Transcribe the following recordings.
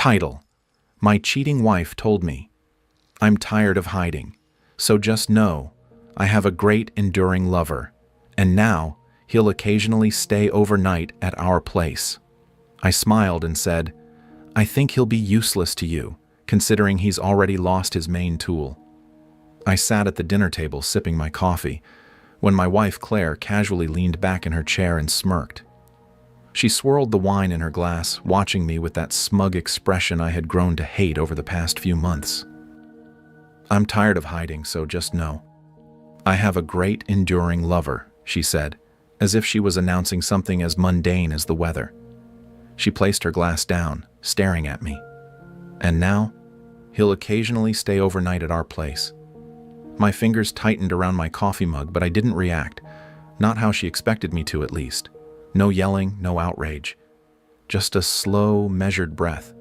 Title: My cheating wife told me. I'm tired of hiding, so just know I have a great enduring lover, and now he'll occasionally stay overnight at our place. I smiled and said, I think he'll be useless to you, considering he's already lost his main tool. I sat at the dinner table sipping my coffee, when my wife Claire casually leaned back in her chair and smirked. She swirled the wine in her glass, watching me with that smug expression I had grown to hate over the past few months. I'm tired of hiding, so just know. I have a great enduring lover, she said, as if she was announcing something as mundane as the weather. She placed her glass down, staring at me. And now, he'll occasionally stay overnight at our place. My fingers tightened around my coffee mug, but I didn't react. Not how she expected me to, at least. No yelling, no outrage. Just a slow, measured breath.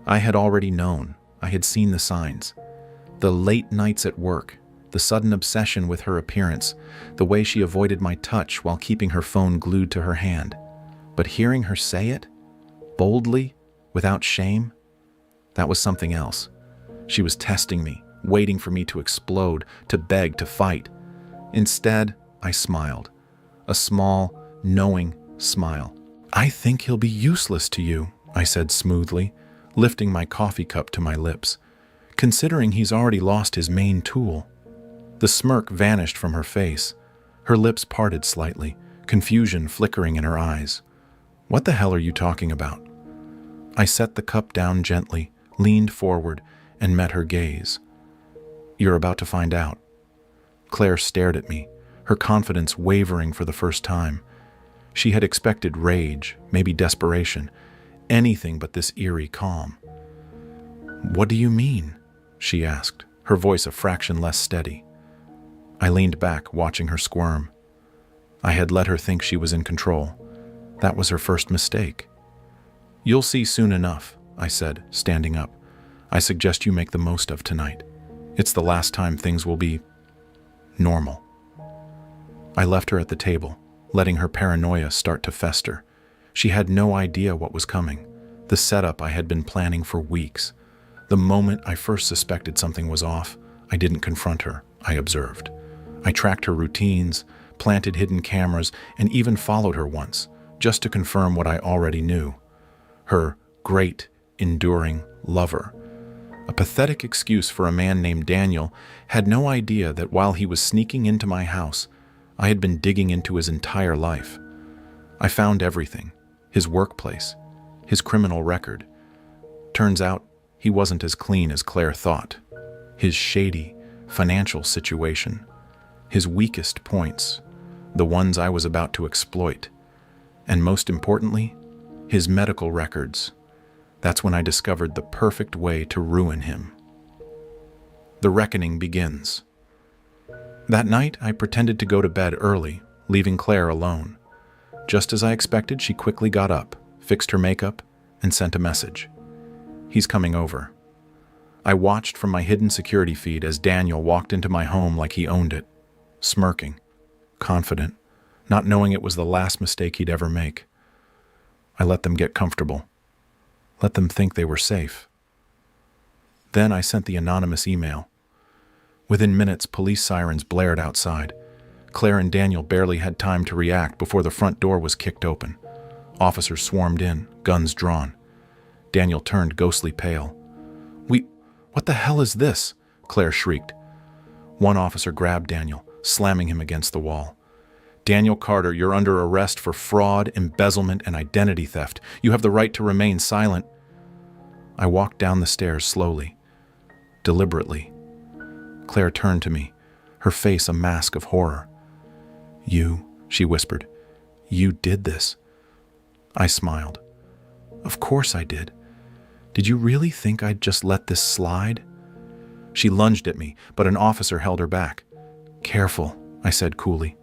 I had already known. I had seen the signs. The late nights at work, the sudden obsession with her appearance, the way she avoided my touch while keeping her phone glued to her hand. But hearing her say it, boldly, without shame, that was something else. She was testing me, waiting for me to explode, to beg, to fight. Instead, I smiled. A small, knowing smile. I think he'll be useless to you, I said smoothly, lifting my coffee cup to my lips, considering he's already lost his main tool. The smirk vanished from her face. Her lips parted slightly, confusion flickering in her eyes. What the hell are you talking about? I set the cup down gently, leaned forward, and met her gaze. You're about to find out. Claire stared at me, her confidence wavering for the first time. She had expected rage, maybe desperation, anything but this eerie calm. What do you mean? She asked, her voice a fraction less steady. I leaned back, watching her squirm. I had let her think she was in control. That was her first mistake. You'll see soon enough, I said, standing up. I suggest you make the most of tonight. It's the last time things will be normal. I left her at the table, letting her paranoia start to fester. She had no idea what was coming, the setup I had been planning for weeks. The moment I first suspected something was off, I didn't confront her, I observed. I tracked her routines, planted hidden cameras, and even followed her once, just to confirm what I already knew. Her great, enduring lover. A pathetic excuse for a man named Daniel had no idea that while he was sneaking into my house, I had been digging into his entire life. I found everything. His workplace, his criminal record. Turns out, he wasn't as clean as Claire thought. His shady, financial situation. His weakest points, the ones I was about to exploit. And most importantly, his medical records. That's when I discovered the perfect way to ruin him. The reckoning begins. That night, I pretended to go to bed early, leaving Claire alone. Just as I expected, she quickly got up, fixed her makeup, and sent a message. He's coming over. I watched from my hidden security feed as Daniel walked into my home like he owned it, smirking, confident, not knowing it was the last mistake he'd ever make. I let them get comfortable. Let them think they were safe. Then I sent the anonymous email. Within minutes, police sirens blared outside. Claire and Daniel barely had time to react before the front door was kicked open. Officers swarmed in, guns drawn. Daniel turned ghostly pale. What the hell is this? Claire shrieked. One officer grabbed Daniel, slamming him against the wall. Daniel Carter, you're under arrest for fraud, embezzlement, and identity theft. You have the right to remain silent. I walked down the stairs slowly, deliberately. Claire turned to me, her face a mask of horror. You, she whispered, you did this. I smiled. Of course I did. Did you really think I'd just let this slide? She lunged at me, but an officer held her back. Careful, I said coolly.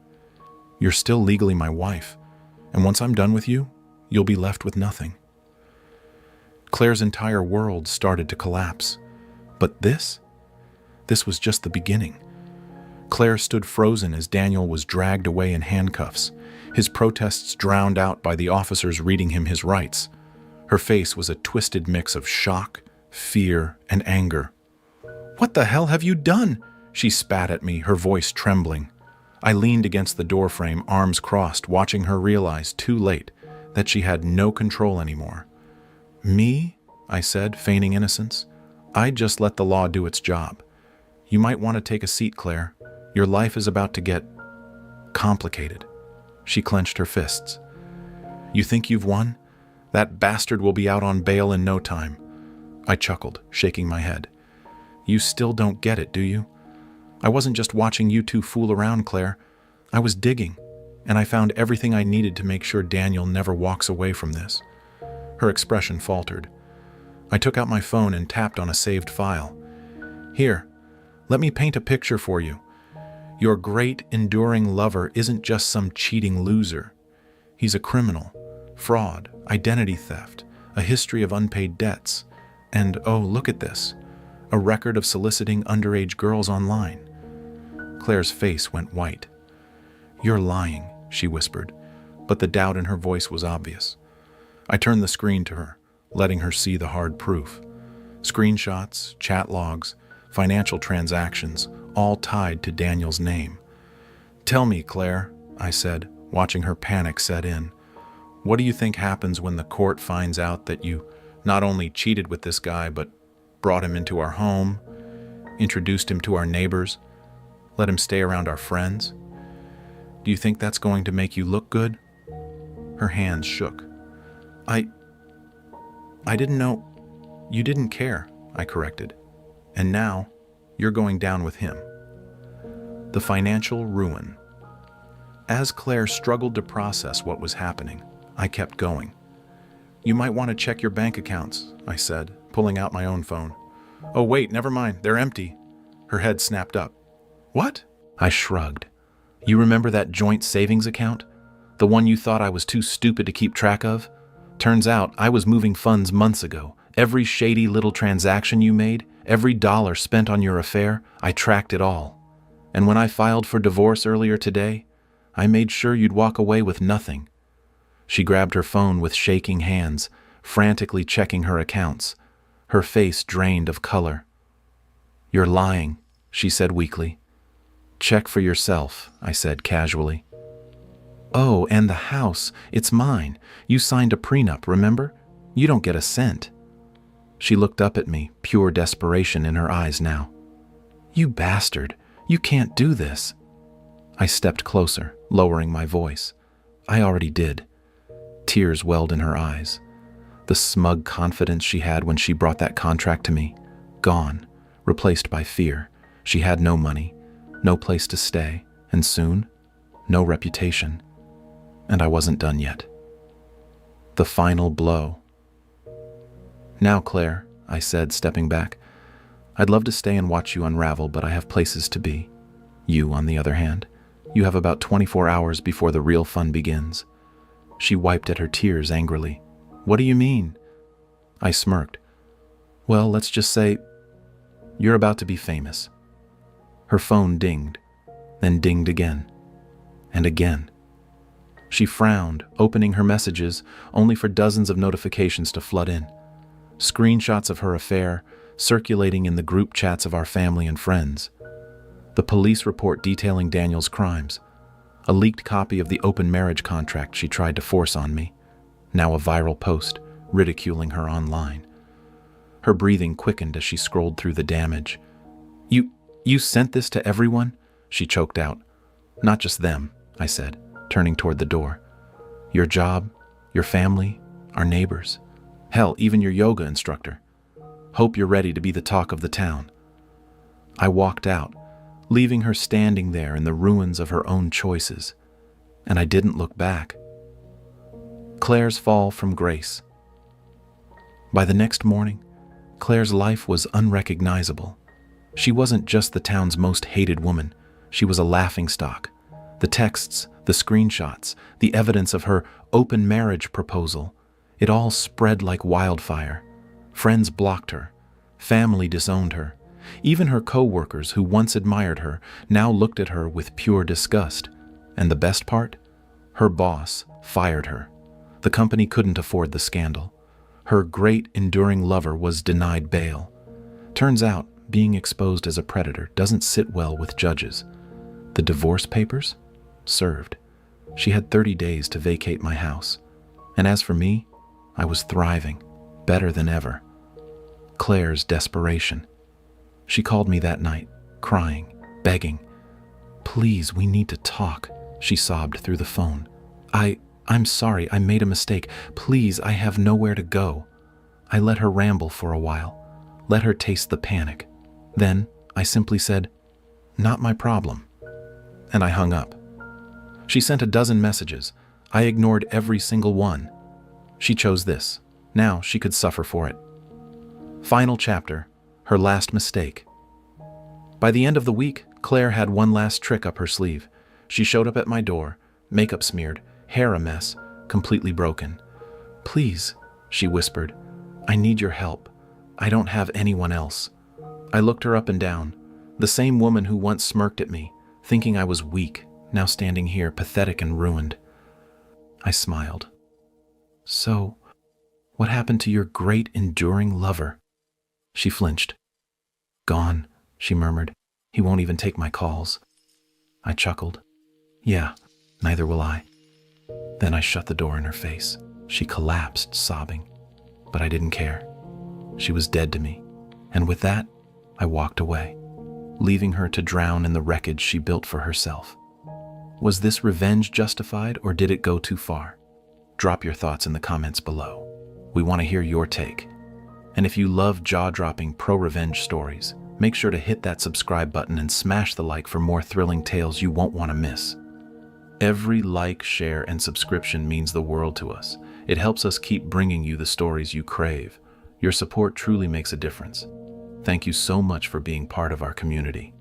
You're still legally my wife, and once I'm done with you, you'll be left with nothing. Claire's entire world started to collapse. But this was just the beginning. Claire stood frozen as Daniel was dragged away in handcuffs, his protests drowned out by the officers reading him his rights. Her face was a twisted mix of shock, fear, and anger. "What the hell have you done?" She spat at me, her voice trembling. I leaned against the doorframe, arms crossed, watching her realize, too late, that she had no control anymore. "Me?" I said, feigning innocence. "I just let the law do its job. You might want to take a seat, Claire. Your life is about to get complicated." She clenched her fists. "You think you've won? That bastard will be out on bail in no time." I chuckled, shaking my head. "You still don't get it, do you? I wasn't just watching you two fool around, Claire. I was digging, and I found everything I needed to make sure Daniel never walks away from this." Her expression faltered. I took out my phone and tapped on a saved file. "Here, let me paint a picture for you. Your great, enduring lover isn't just some cheating loser. He's a criminal, fraud, identity theft, a history of unpaid debts, and, oh, look at this, a record of soliciting underage girls online." Claire's face went white. "You're lying," she whispered, but the doubt in her voice was obvious. I turned the screen to her, letting her see the hard proof. Screenshots, chat logs, financial transactions, all tied to Daniel's name. "Tell me, Claire," I said, watching her panic set in. "What do you think happens when the court finds out that you not only cheated with this guy, but brought him into our home, introduced him to our neighbors, let him stay around our friends? Do you think that's going to make you look good?" Her hands shook. I didn't know. You didn't care," I corrected. "And now, you're going down with him." The financial ruin. As Claire struggled to process what was happening, I kept going. "You might want to check your bank accounts," I said, pulling out my own phone. "Oh wait, never mind, they're empty." Her head snapped up. "What?" I shrugged. "You remember that joint savings account? The one you thought I was too stupid to keep track of? Turns out I was moving funds months ago. Every shady little transaction you made, every dollar spent on your affair, I tracked it all. And when I filed for divorce earlier today, I made sure you'd walk away with nothing." She grabbed her phone with shaking hands, frantically checking her accounts. Her face drained of color. "You're lying," she said weakly. "Check for yourself," I said casually. "Oh, and the house, it's mine. You signed a prenup, remember? You don't get a cent." She looked up at me, pure desperation in her eyes now. "You bastard, you can't do this." I stepped closer, lowering my voice. I already did. Tears welled in her eyes. The smug confidence she had when she brought that contract to me, gone, replaced by fear. She had no money, no place to stay, and soon, no reputation. And I wasn't done yet. The final blow. "Now, Claire," I said, stepping back, "I'd love to stay and watch you unravel, but I have places to be. You, on the other hand, you have about 24 hours before the real fun begins." She wiped at her tears angrily. "What do you mean?" I smirked. "Well, let's just say you're about to be famous." Her phone dinged, then dinged again, and again. She frowned, opening her messages, only for dozens of notifications to flood in. Screenshots of her affair, circulating in the group chats of our family and friends. The police report detailing Daniel's crimes. A leaked copy of the open marriage contract she tried to force on me. Now a viral post, ridiculing her online. Her breathing quickened as she scrolled through the damage. You sent this to everyone?" she choked out. "Not just them," I said, turning toward the door. "Your job, your family, our neighbors. Hell, even your yoga instructor. Hope you're ready to be the talk of the town." I walked out, leaving her standing there in the ruins of her own choices, and I didn't look back. Claire's fall from grace. By the next morning, Claire's life was unrecognizable. She wasn't just the town's most hated woman. She was a laughingstock. The texts, the screenshots, the evidence of her open marriage proposal, it all spread like wildfire. Friends blocked her. Family disowned her. Even her co-workers who once admired her now looked at her with pure disgust. And the best part? Her boss fired her. The company couldn't afford the scandal. Her great, enduring lover was denied bail. Turns out, being exposed as a predator doesn't sit well with judges. The divorce papers? Served. She had 30 days to vacate my house. And as for me, I was thriving, better than ever. Claire's desperation. She called me that night, crying, begging. "Please, we need to talk," she sobbed through the phone. I'm sorry, I made a mistake. Please, I have nowhere to go." I let her ramble for a while, let her taste the panic. Then I simply said, "Not my problem." And I hung up. She sent a dozen messages. I ignored every single one. She chose this. Now she could suffer for it. Final chapter, her last mistake. By the end of the week, Claire had one last trick up her sleeve. She showed up at my door, makeup smeared, hair a mess, completely broken. "Please," she whispered, "I need your help. I don't have anyone else." I looked her up and down. The same woman who once smirked at me, thinking I was weak, now standing here, pathetic and ruined. I smiled. "So, what happened to your great, enduring lover?" She flinched. "Gone," she murmured. "He won't even take my calls." I chuckled. "Yeah, neither will I." Then I shut the door in her face. She collapsed, sobbing. But I didn't care. She was dead to me. And with that, I walked away, leaving her to drown in the wreckage she built for herself. Was this revenge justified, or did it go too far? Drop your thoughts in the comments below. We want to hear your take. And if you love jaw-dropping pro-revenge stories, make sure to hit that subscribe button and smash the like for more thrilling tales you won't want to miss. Every like, share, and subscription means the world to us. It helps us keep bringing you the stories you crave. Your support truly makes a difference. Thank you so much for being part of our community.